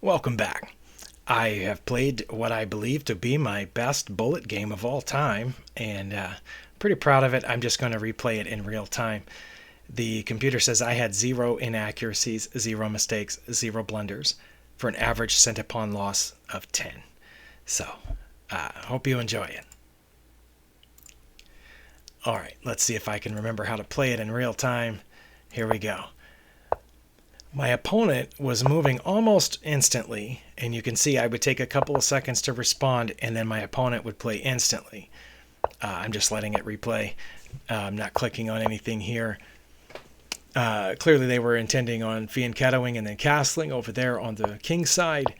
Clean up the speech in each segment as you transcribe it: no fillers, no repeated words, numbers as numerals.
Welcome back. I have played what I believe to be my best bullet game of all time, and pretty proud of it. I'm just going to replay it in real time. The computer says I had 0 inaccuracies, 0 mistakes, 0 blunders, for an average centipawn loss of 10. So, hope you enjoy it. Alright, let's see if I can remember how to play it in real time. Here we go. My opponent was moving almost instantly, and you can see I would take a couple of seconds to respond, and then my opponent would play instantly. I'm just letting it replay. I'm not clicking on anything here. Clearly they were intending on fianchettoing and then castling over there on the king side.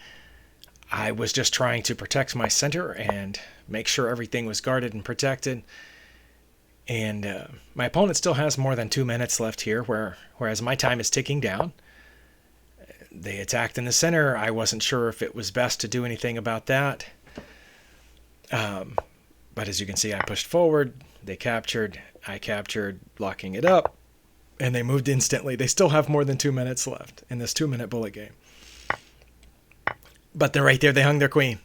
I was just trying to protect my center and make sure everything was guarded and protected. And my opponent still has more than 2 minutes left here, whereas my time is ticking down. They attacked in the center. I wasn't sure if it was best to do anything about that. But as you can see, I pushed forward. They captured. I captured, locking it up. And they moved instantly. They still have more than 2 minutes left in this 2-minute bullet game. But they're right there. They hung their queen.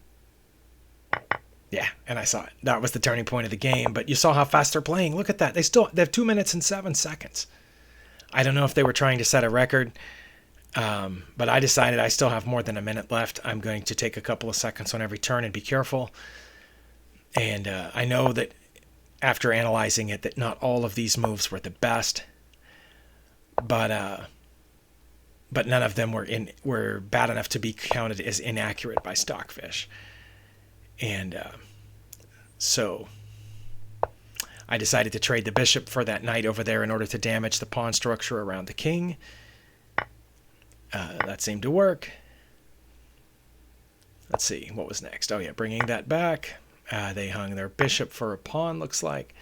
Yeah, and I saw it. That was the turning point of the game. But you saw how fast they're playing. Look at that. They have 2 minutes and 7 seconds. I don't know if they were trying to set a record. But I decided I still have more than a minute left. I'm going to take a couple of seconds on every turn and be careful. And I know that after analyzing it, that not all of these moves were the best. But none of them were bad enough to be counted as inaccurate by Stockfish. And so I decided to trade the bishop for that knight over there in order to damage the pawn structure around the king. That seemed to work. Let's see, what was next? Oh yeah, bringing that back. They hung their bishop for a pawn, looks like.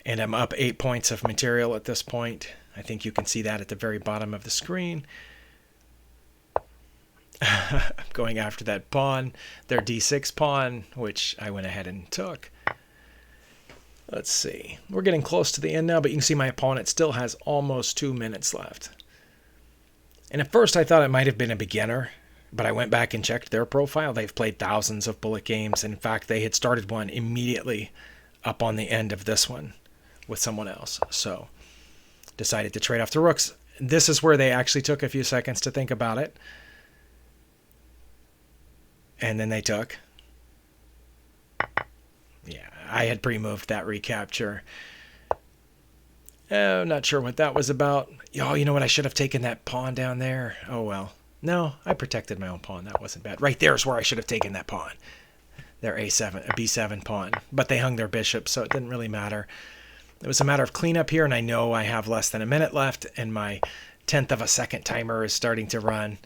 And I'm up 8 points of material at this point. I think you can see that at the very bottom of the screen. I'm going after that pawn, their d6 pawn, which I went ahead and took. Let's see. We're getting close to the end now, but you can see my opponent still has almost 2 minutes left. And at first I thought it might have been a beginner, but I went back and checked their profile. They've played thousands of bullet games. In fact, they had started one immediately up on the end of this one with someone else. So decided to trade off the rooks. This is where they actually took a few seconds to think about it. And then they took. Yeah, I had pre-moved that recapture. I'm not sure what that was about. Oh, you know what? I should have taken that pawn down there. Oh, well. No, I protected my own pawn. That wasn't bad. Right there is where I should have taken that pawn. Their a b7 pawn. But they hung their bishop, so it didn't really matter. It was a matter of cleanup here, and I know I have less than a minute left, and my 1/10 of a second timer is starting to run.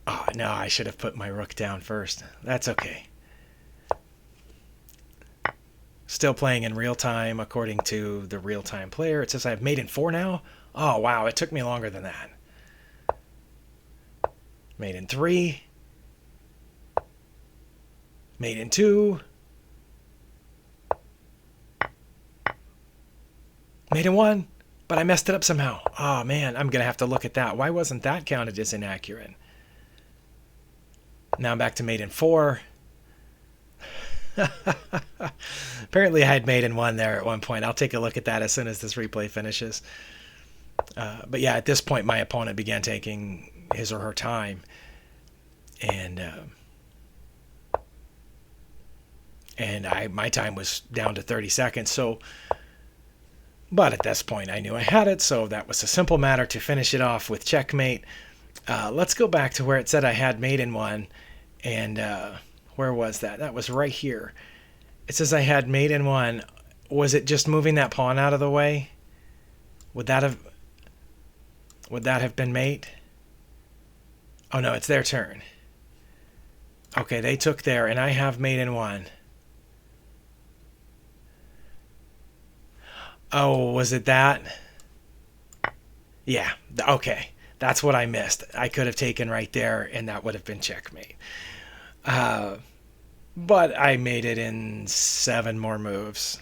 Oh, no, I should have put my rook down first. That's okay. Still playing in real time according to the real time player. It says I have mate in 4 now. Oh, wow. It took me longer than that. Mate in 3. Mate in 2. Mate in 1. But I messed it up somehow. Oh, man. I'm going to have to look at that. Why wasn't that counted as inaccurate? Now I'm back to mate in 4. Apparently I had mate in 1 there at one point. I'll take a look at that as soon as this replay finishes. But yeah, at this point my opponent began taking his or her time. And my time was down to 30 seconds. But at this point I knew I had it, so that was a simple matter to finish it off with checkmate. Let's go back to where it said I had mate in 1. And where was that? That was right here. It says I had mate in 1. Was it just moving that pawn out of the way? Would that have been mate? Oh no, it's their turn. Okay, they took there, and I have mate in 1. Oh, was it that? Yeah, okay. That's what I missed. I could have taken right there, and that would have been checkmate. But I made it in 7 more moves.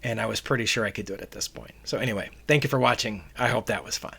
and I was pretty sure I could do it at this point. So anyway, thank you for watching. I hope that was fun.